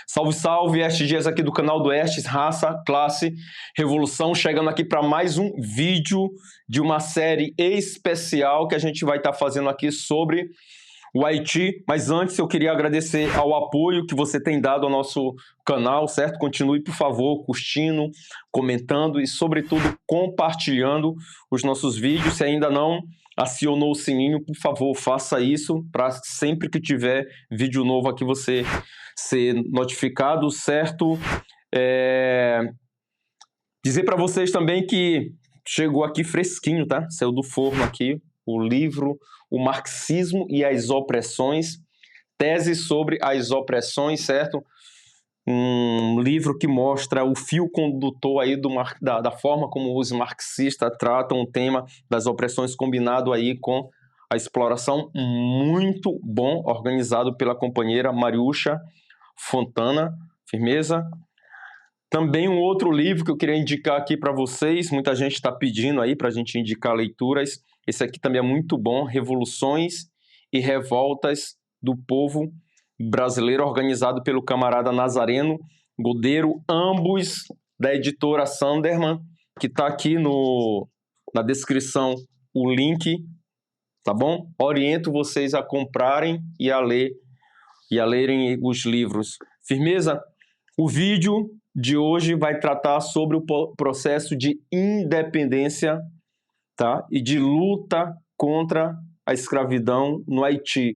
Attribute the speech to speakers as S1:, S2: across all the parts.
S1: Salve, salve, Estes Dias aqui do canal do Estes, Raça, Classe, Revolução, chegando aqui para mais um vídeo de uma série especial que a gente vai estar fazendo aqui sobre o Haiti. Mas antes eu queria agradecer ao apoio que você tem dado ao nosso canal, certo? Continue, por favor, curtindo, comentando e, sobretudo, compartilhando os nossos vídeos. Se ainda não acionou o sininho, por favor, faça isso para sempre que tiver vídeo novo aqui você ser notificado, certo? Dizer para vocês também que chegou aqui fresquinho, tá? Saiu do forno aqui o livro O Marxismo e as Opressões, tese sobre as opressões, certo? Um livro que mostra o fio condutor aí da forma como os marxistas tratam o tema das opressões, combinado aí com a exploração. Muito bom, organizado pela companheira Mariúcha Fontana. Firmeza. Também um outro livro que eu queria indicar aqui para vocês, muita gente está pedindo aí para a gente indicar leituras. Esse aqui também é muito bom, Revoluções e Revoltas do Povo Brasileiro, organizado pelo camarada Nazareno Godeiro, ambos da editora Sanderman, que está aqui na descrição o link, tá bom? Oriento vocês a comprarem e a lerem os livros. Firmeza? O vídeo de hoje vai tratar sobre o processo de independência, tá? E de luta contra a escravidão no Haiti.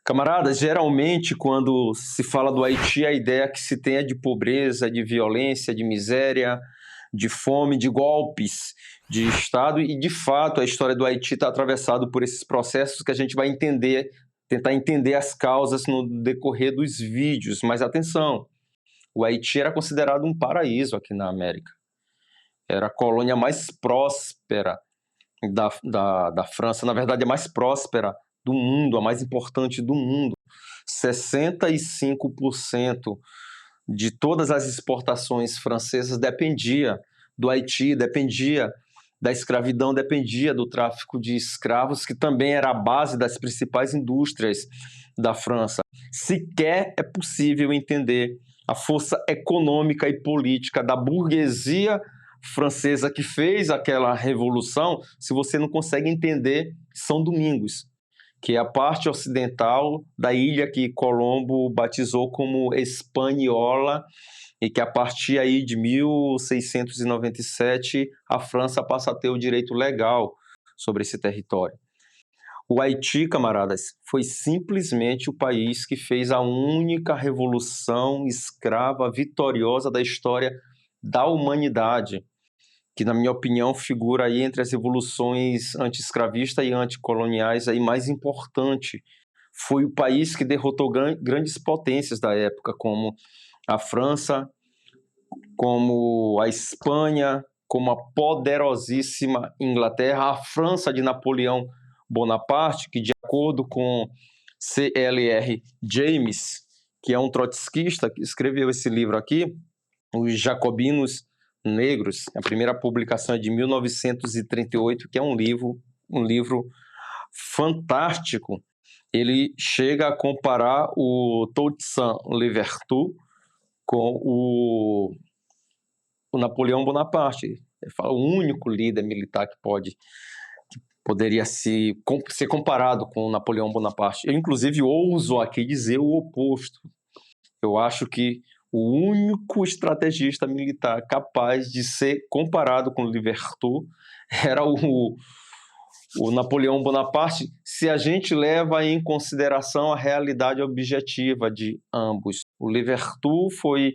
S1: Camaradas, geralmente quando se fala do Haiti, a ideia que se tem é de pobreza, de violência, de miséria, de fome, de golpes de Estado, e de fato a história do Haiti está atravessada por esses processos que a gente vai tentar entender as causas no decorrer dos vídeos. Mas atenção, o Haiti era considerado um paraíso aqui na América. Era a colônia mais próspera da França, na verdade a mais próspera do mundo, a mais importante do mundo. 65% de todas as exportações francesas dependia do Haiti, dependia da escravidão, dependia do tráfico de escravos, que também era a base das principais indústrias da França. Sequer é possível entender a força econômica e política da burguesia francesa que fez aquela revolução se você não consegue entender São Domingos, que é a parte ocidental da ilha que Colombo batizou como Hispaniola, e que a partir aí de 1697 a França passa a ter o direito legal sobre esse território. O Haiti, camaradas, foi simplesmente o país que fez a única revolução escrava vitoriosa da história da humanidade, que, na minha opinião, figura aí entre as revoluções anti-escravistas e anticoloniais aí mais importante. Foi o país que derrotou grandes potências da época, como a França, como a Espanha, como a poderosíssima Inglaterra, a França de Napoleão Bonaparte, que, de acordo com C.L.R. James, que é um trotskista, que escreveu esse livro aqui, Os Jacobinos Negros, a primeira publicação é de 1938, que é um livro fantástico. Ele chega a comparar o Toussaint Louverture com o Napoleão Bonaparte. Ele fala o único líder militar que poderia ser comparado com o Napoleão Bonaparte. Eu, inclusive, ouso aqui dizer o oposto. Eu acho que o único estrategista militar capaz de ser comparado com o Louverture era o Napoleão Bonaparte, se a gente leva em consideração a realidade objetiva de ambos. O Louverture foi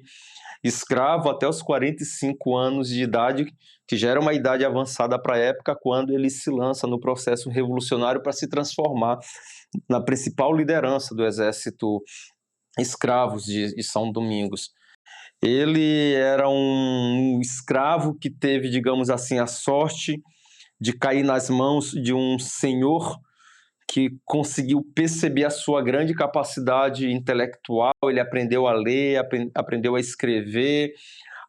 S1: escravo até os 45 anos de idade, que já era uma idade avançada para a época, quando ele se lança no processo revolucionário para se transformar na principal liderança do exército escravos de São Domingos. Ele era um escravo que teve, digamos assim, a sorte de cair nas mãos de um senhor que conseguiu perceber a sua grande capacidade intelectual. Ele aprendeu a ler, aprendeu a escrever,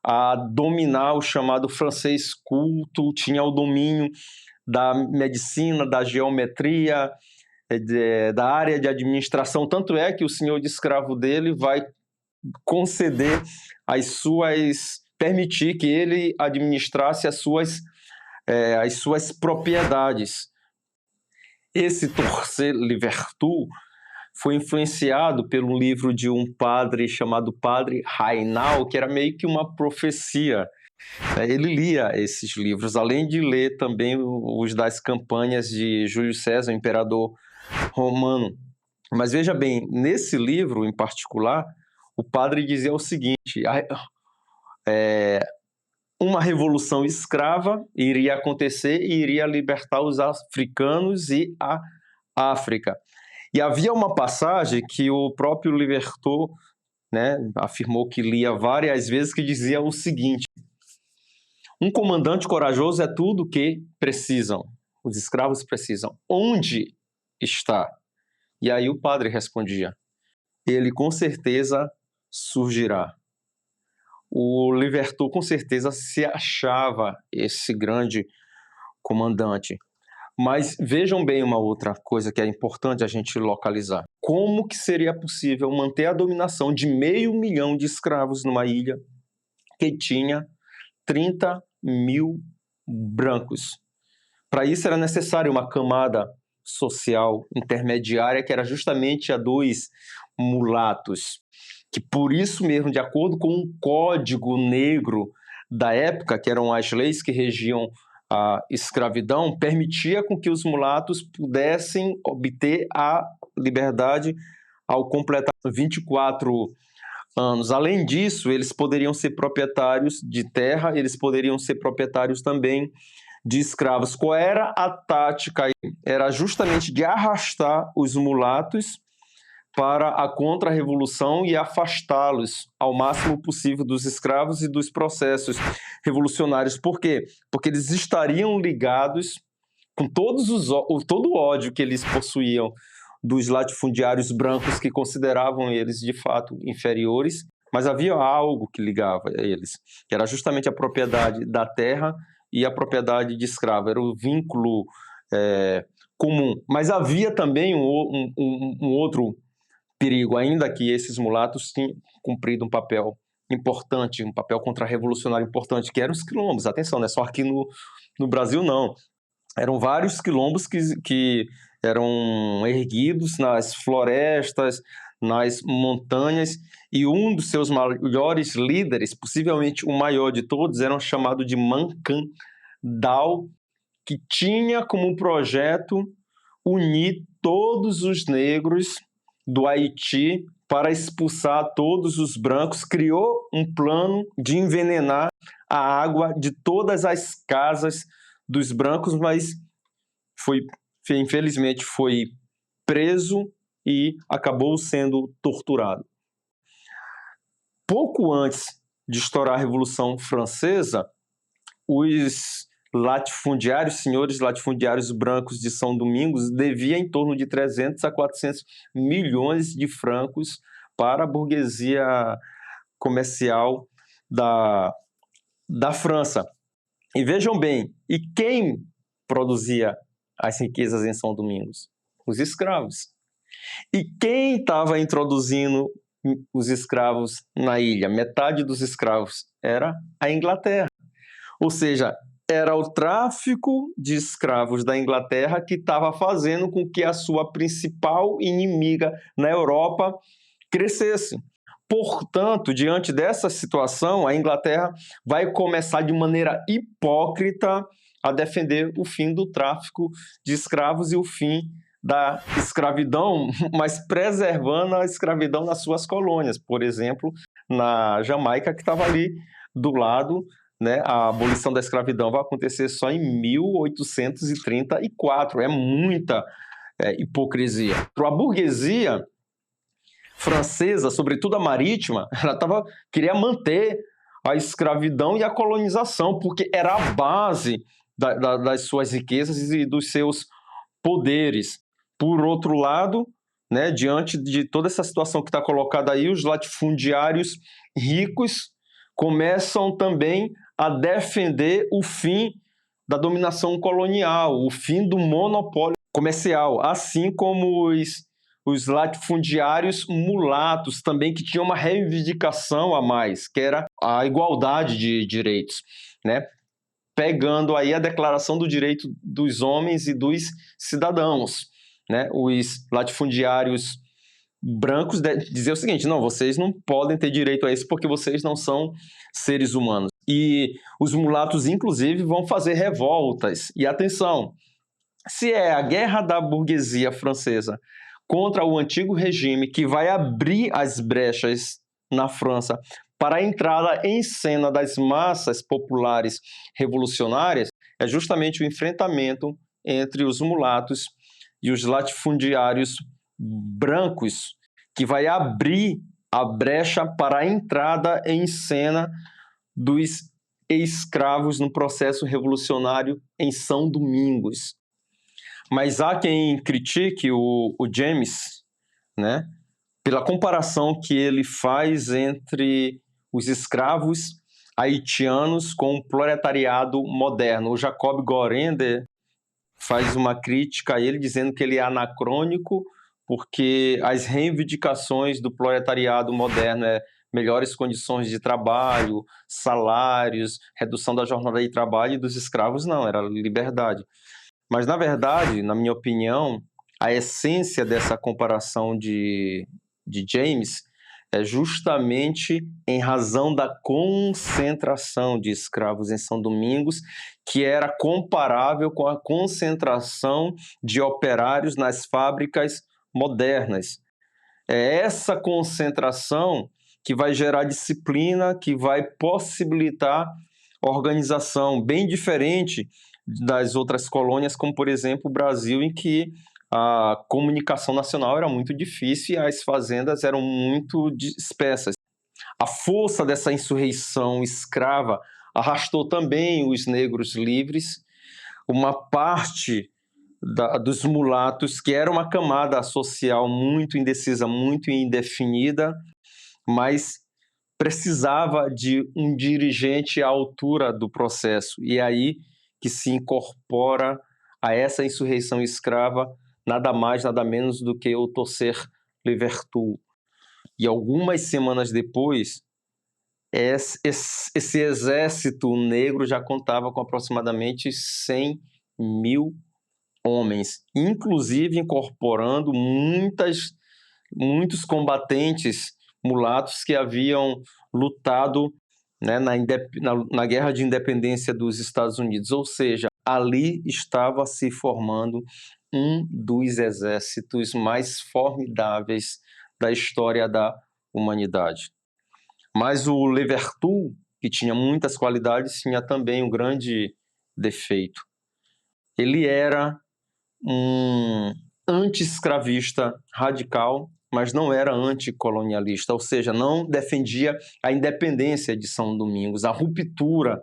S1: a dominar o chamado francês culto, tinha o domínio da medicina, da geometria, da área de administração, tanto é que o senhor de escravo dele vai conceder permitir que ele administrasse as suas propriedades. Esse Torcer Louverture foi influenciado pelo livro de um padre chamado Padre Raynal, que era meio que uma profecia. Ele lia esses livros, além de ler também os das campanhas de Júlio César, imperador romano. Mas veja bem, nesse livro em particular, o padre dizia o seguinte: uma revolução escrava iria acontecer e iria libertar os africanos e a África. E havia uma passagem que o próprio Louverture, né, afirmou que lia várias vezes, que dizia o seguinte: um comandante corajoso é tudo o que precisam, os escravos precisam. Onde está? E aí o padre respondia: ele com certeza surgirá. O Louverture com certeza se achava esse grande comandante. Mas vejam bem uma outra coisa que é importante a gente localizar. Como que seria possível manter a dominação de 500 mil de escravos numa ilha que tinha 30 mil brancos? Para isso era necessário uma camada social intermediária, que era justamente a dos mulatos, que por isso mesmo, de acordo com um código negro da época, que eram as leis que regiam a escravidão, permitia com que os mulatos pudessem obter a liberdade ao completar 24 anos. Além disso, eles poderiam ser proprietários de terra, eles poderiam ser proprietários também de escravos. Qual era a tática? Era justamente de arrastar os mulatos para a contra-revolução e afastá-los ao máximo possível dos escravos e dos processos revolucionários. Por quê? Porque eles estariam ligados com todo o ódio que eles possuíam dos latifundiários brancos, que consideravam eles de fato inferiores, mas havia algo que ligava eles, que era justamente a propriedade da terra e a propriedade de escravo. Era o vínculo comum. Mas havia também um outro perigo, ainda que esses mulatos tinham cumprido um papel importante, um papel contra-revolucionário importante, que eram os quilombos. Atenção, não é só aqui no Brasil, não. Eram vários quilombos que eram erguidos nas florestas, nas montanhas, e um dos seus maiores líderes, possivelmente o maior de todos, era chamado de Mancandal, que tinha como projeto unir todos os negros do Haiti para expulsar todos os brancos. Criou um plano de envenenar a água de todas as casas dos brancos, mas infelizmente foi preso e acabou sendo torturado. Pouco antes de estourar a Revolução Francesa, os senhores latifundiários brancos de São Domingos deviam em torno de 300 a 400 milhões de francos para a burguesia comercial da França. E vejam bem, e quem produzia as riquezas em São Domingos? Os escravos. E quem estava introduzindo os escravos na ilha? Metade dos escravos era a Inglaterra. Ou seja, era o tráfico de escravos da Inglaterra que estava fazendo com que a sua principal inimiga na Europa crescesse. Portanto, diante dessa situação, a Inglaterra vai começar de maneira hipócrita a defender o fim do tráfico de escravos e o fim da escravidão, mas preservando a escravidão nas suas colônias. Por exemplo, na Jamaica, que estava ali do lado, né? A abolição da escravidão vai acontecer só em 1834. É muita hipocrisia. A burguesia francesa, sobretudo a marítima, ela queria manter a escravidão e a colonização, porque era a base das suas riquezas e dos seus poderes. Por outro lado, né, diante de toda essa situação que está colocada aí, os latifundiários ricos começam também a defender o fim da dominação colonial, o fim do monopólio comercial, assim como os latifundiários mulatos também, que tinham uma reivindicação a mais, que era a igualdade de direitos, né? Pegando aí a Declaração do Direito dos Homens e dos Cidadãos, né? Os latifundiários brancos diziam o seguinte: não, vocês não podem ter direito a isso porque vocês não são seres humanos. E os mulatos, inclusive, vão fazer revoltas. E atenção, se é a guerra da burguesia francesa contra o antigo regime que vai abrir as brechas na França para a entrada em cena das massas populares revolucionárias, é justamente o enfrentamento entre os mulatos e os latifundiários brancos que vai abrir a brecha para a entrada em cena dos escravos no processo revolucionário em São Domingos. Mas há quem critique o James, né, pela comparação que ele faz entre os escravos haitianos com o proletariado moderno. O Jacob Gorender faz uma crítica a ele, dizendo que ele é anacrônico, porque as reivindicações do proletariado moderno é melhores condições de trabalho, salários, redução da jornada de trabalho, e dos escravos não, era liberdade. Mas, na verdade, na minha opinião, a essência dessa comparação de James é justamente em razão da concentração de escravos em São Domingos, que era comparável com a concentração de operários nas fábricas modernas. É essa concentração que vai gerar disciplina, que vai possibilitar organização, bem diferente das outras colônias, como, por exemplo, o Brasil, em que a comunicação nacional era muito difícil e as fazendas eram muito dispersas. A força dessa insurreição escrava arrastou também os negros livres, uma parte dos mulatos, que era uma camada social muito indecisa, muito indefinida, mas precisava de um dirigente à altura do processo. E aí que se incorpora a essa insurreição escrava nada mais, nada menos do que o Toussaint Louverture. E algumas semanas depois, esse exército negro já contava com aproximadamente 100 mil homens, inclusive incorporando muitos combatentes mulatos que haviam lutado, né, na Guerra de Independência dos Estados Unidos. Ou seja, ali estava se formando um dos exércitos mais formidáveis da história da humanidade. Mas o Louverture, que tinha muitas qualidades, tinha também um grande defeito. Ele era um anti-escravista radical, mas não era anticolonialista, ou seja, não defendia a independência de São Domingos, a ruptura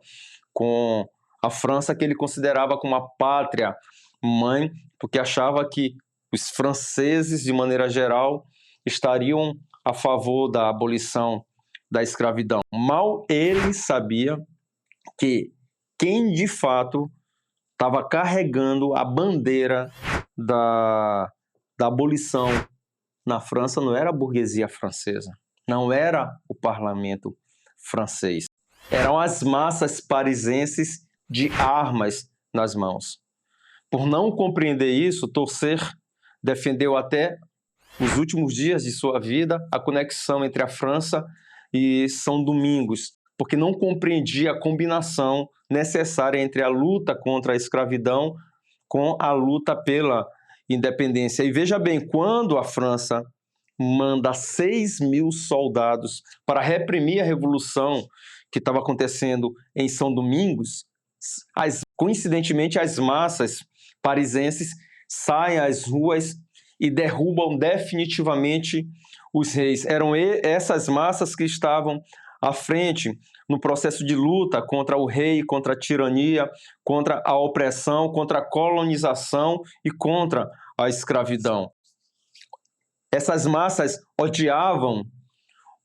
S1: com a França, que ele considerava como a pátria mãe, porque achava que os franceses, de maneira geral, estariam a favor da abolição da escravidão. Mal ele sabia que quem de fato estava carregando a bandeira da abolição na França não era a burguesia francesa, não era o parlamento francês. Eram as massas parisienses de armas nas mãos. Por não compreender isso, Toussaint defendeu até os últimos dias de sua vida a conexão entre a França e São Domingos, porque não compreendia a combinação necessária entre a luta contra a escravidão com a luta pela independência. E veja bem, quando a França manda 6 mil soldados para reprimir a revolução que estava acontecendo em São Domingos, coincidentemente as massas parisienses saem às ruas e derrubam definitivamente os reis. Eram essas massas que estavam à frente no processo de luta contra o rei, contra a tirania, contra a opressão, contra a colonização e contra a escravidão. Essas massas odiavam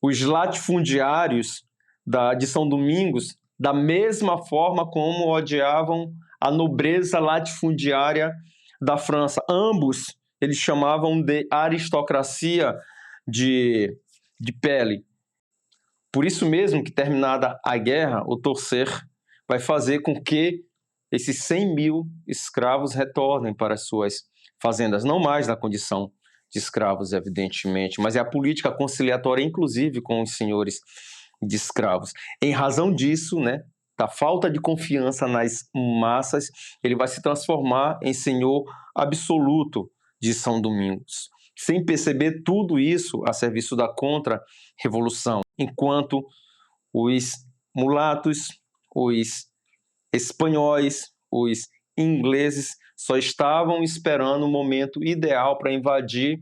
S1: os latifundiários de São Domingos, da mesma forma como odiavam a nobreza latifundiária da França. Ambos eles chamavam de aristocracia de pele. Por isso mesmo que, terminada a guerra, o Torcer vai fazer com que esses 100 mil escravos retornem para as suas fazendas, não mais na condição de escravos, evidentemente, mas é a política conciliatória, inclusive, com os senhores de escravos. Em razão disso, da falta de confiança nas massas, ele vai se transformar em senhor absoluto de São Domingos, sem perceber tudo isso a serviço da contra-revolução, enquanto os mulatos, os espanhóis, os ingleses só estavam esperando o momento ideal para invadir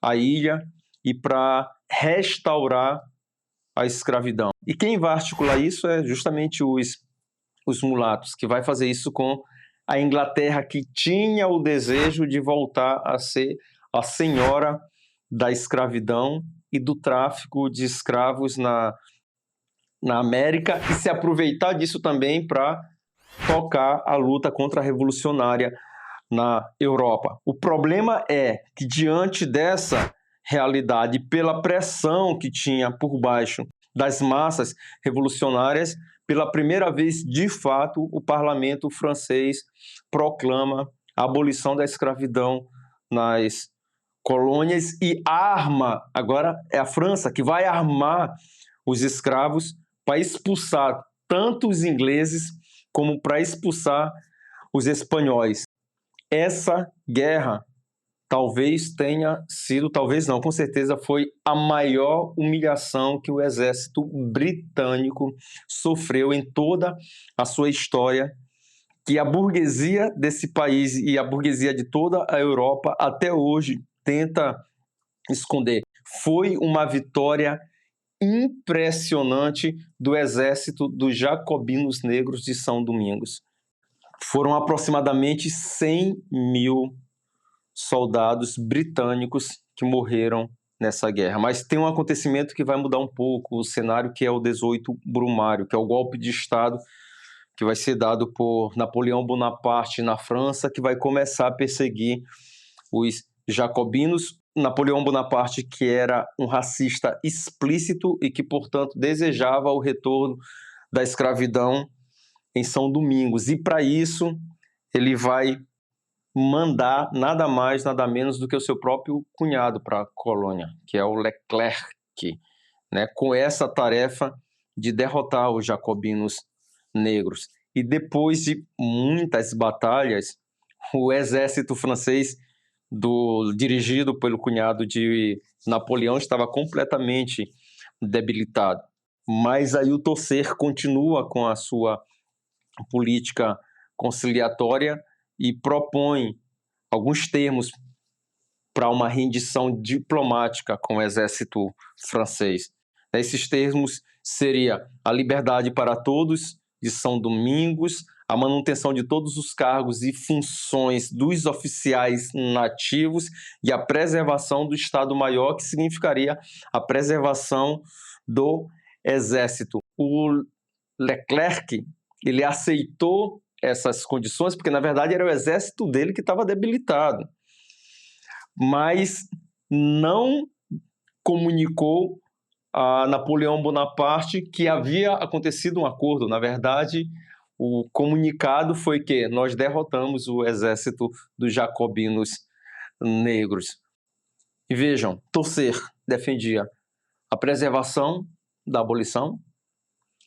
S1: a ilha e para restaurar a escravidão. E quem vai articular isso é justamente os mulatos, que vai fazer isso com a Inglaterra, que tinha o desejo de voltar a ser a senhora da escravidão e do tráfico de escravos na América, e se aproveitar disso também para tocar a luta contra-revolucionária na Europa. O problema é que, diante dessa realidade, pela pressão que tinha por baixo das massas revolucionárias, pela primeira vez, de fato, o parlamento francês proclama a abolição da escravidão nas colônias e arma, agora é a França que vai armar os escravos para expulsar tanto os ingleses como para expulsar os espanhóis. Essa guerra talvez tenha sido, talvez não, com certeza foi a maior humilhação que o exército britânico sofreu em toda a sua história, que a burguesia desse país e a burguesia de toda a Europa até hoje tenta esconder. Foi uma vitória impressionante do exército dos jacobinos negros de São Domingos. Foram aproximadamente 100 mil soldados britânicos que morreram nessa guerra. Mas tem um acontecimento que vai mudar um pouco o cenário, que é o 18 Brumário, que é o golpe de Estado que vai ser dado por Napoleão Bonaparte na França, que vai começar a perseguir os jacobinos. Napoleão Bonaparte, que era um racista explícito e que, portanto, desejava o retorno da escravidão em São Domingos. E, para isso, ele vai mandar nada mais, nada menos do que o seu próprio cunhado para a colônia, que é o Leclerc, com essa tarefa de derrotar os jacobinos negros. E depois de muitas batalhas, o exército francês, dirigido pelo cunhado de Napoleão, estava completamente debilitado. Mas aí o Torcer continua com a sua política conciliatória e propõe alguns termos para uma rendição diplomática com o exército francês. Esses termos seriam a liberdade para todos de São Domingos, a manutenção de todos os cargos e funções dos oficiais nativos e a preservação do Estado-Maior, que significaria a preservação do exército. O Leclerc, ele aceitou essas condições, porque na verdade era o exército dele que estava debilitado, mas não comunicou a Napoleão Bonaparte que havia acontecido um acordo. Na verdade, o comunicado foi que nós derrotamos o exército dos jacobinos negros. E vejam, Torcer defendia a preservação da abolição,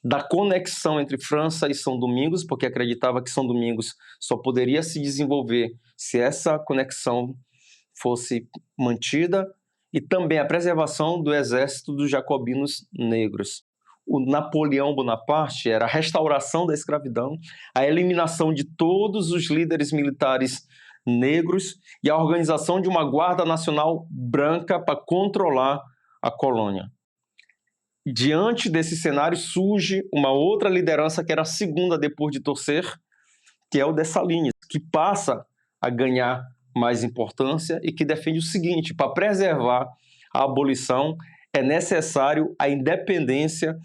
S1: da conexão entre França e São Domingos, porque acreditava que São Domingos só poderia se desenvolver se essa conexão fosse mantida, e também a preservação do exército dos jacobinos negros. O Napoleão Bonaparte era a restauração da escravidão, a eliminação de todos os líderes militares negros e a organização de uma guarda nacional branca para controlar a colônia. Diante desse cenário surge uma outra liderança que era a segunda depois de Torcer, que é o Dessalines, que passa a ganhar mais importância e que defende o seguinte: para preservar a abolição é necessário a independência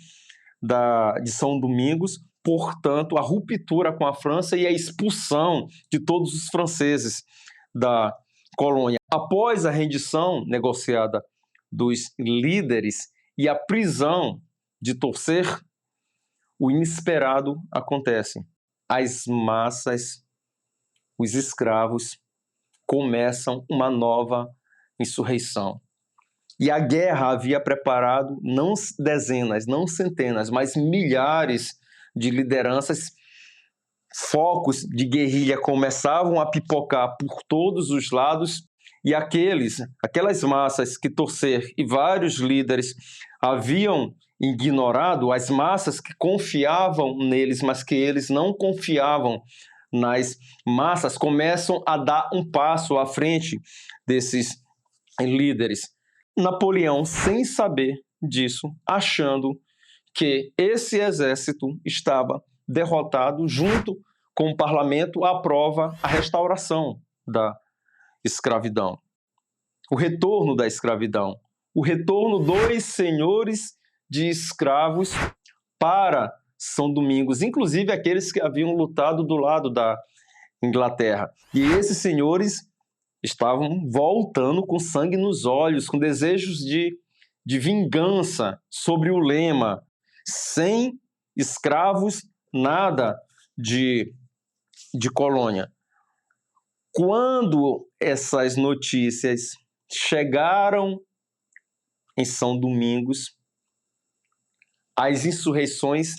S1: de São Domingos, portanto, a ruptura com a França e a expulsão de todos os franceses da colônia. Após a rendição negociada dos líderes e a prisão de Torcer, o inesperado acontece. As massas, os escravos, começam uma nova insurreição. E a guerra havia preparado não dezenas, não centenas, mas milhares de lideranças. Focos de guerrilha começavam a pipocar por todos os lados e aquelas massas que Torcer e vários líderes haviam ignorado, as massas que confiavam neles, mas que eles não confiavam nas massas, começam a dar um passo à frente desses líderes. Napoleão, sem saber disso, achando que esse exército estava derrotado, junto com o parlamento, aprova a restauração da escravidão. O retorno da escravidão. O retorno dos senhores de escravos para São Domingos, inclusive aqueles que haviam lutado do lado da Inglaterra. E esses senhores estavam voltando com sangue nos olhos, com desejos de vingança, sobre o lema: sem escravos, nada de colônia. Quando essas notícias chegaram em São Domingos, as insurreições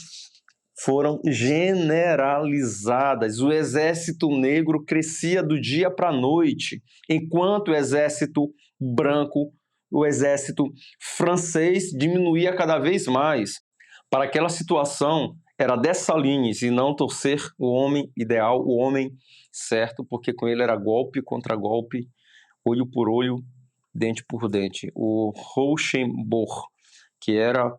S1: foram generalizadas. O exército negro crescia do dia para a noite, enquanto o exército branco, o exército francês, diminuía cada vez mais. Para aquela situação, era Dessalines e não Torcer o homem ideal, o homem certo, porque com ele era golpe contra golpe, olho por olho, dente por dente. O Rochambeau, que era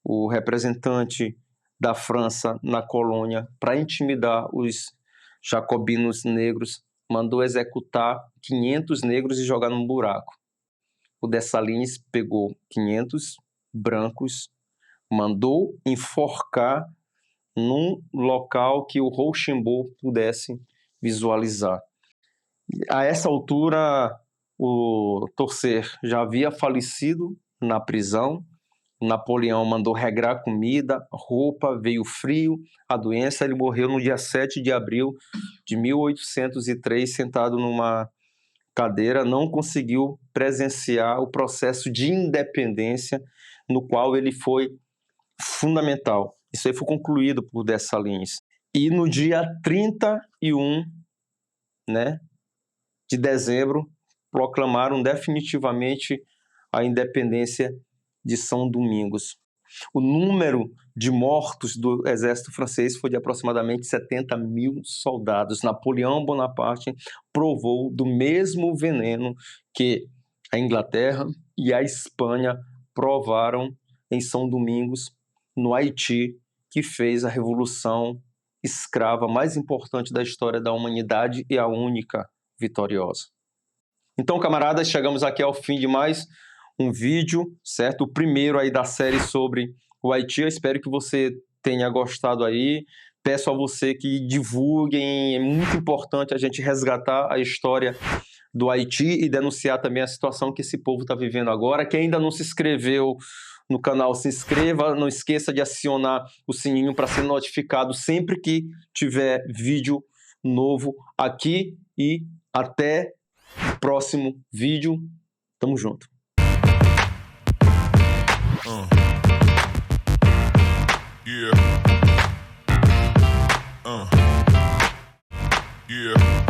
S1: o representante da França na colônia para intimidar os jacobinos negros, mandou executar 500 negros e jogar num buraco. O Dessalines pegou 500 brancos, mandou enforcar num local que o Rochambeau pudesse visualizar. A essa altura, o Torcer já havia falecido na prisão. Napoleão mandou regrar comida, roupa, veio frio, a doença. Ele morreu no dia 7 de abril de 1803, sentado numa cadeira. Não conseguiu presenciar o processo de independência, no qual ele foi fundamental. Isso aí foi concluído por Dessalines. E no dia 31, de dezembro, proclamaram definitivamente a independência de São Domingos. O número de mortos do exército francês foi de aproximadamente 70 mil soldados. Napoleão Bonaparte provou do mesmo veneno que a Inglaterra e a Espanha provaram em São Domingos, no Haiti, que fez a revolução escrava mais importante da história da humanidade e a única vitoriosa. Então, camaradas, chegamos aqui ao fim de mais um vídeo, certo? O primeiro aí da série sobre o Haiti. Eu espero que você tenha gostado aí. Peço a você que divulguem. É muito importante a gente resgatar a história do Haiti e denunciar também a situação que esse povo está vivendo agora. Quem ainda não se inscreveu no canal, se inscreva. Não esqueça de acionar o sininho para ser notificado sempre que tiver vídeo novo aqui. E até o próximo vídeo. Tamo junto.
S2: Yeah. Yeah.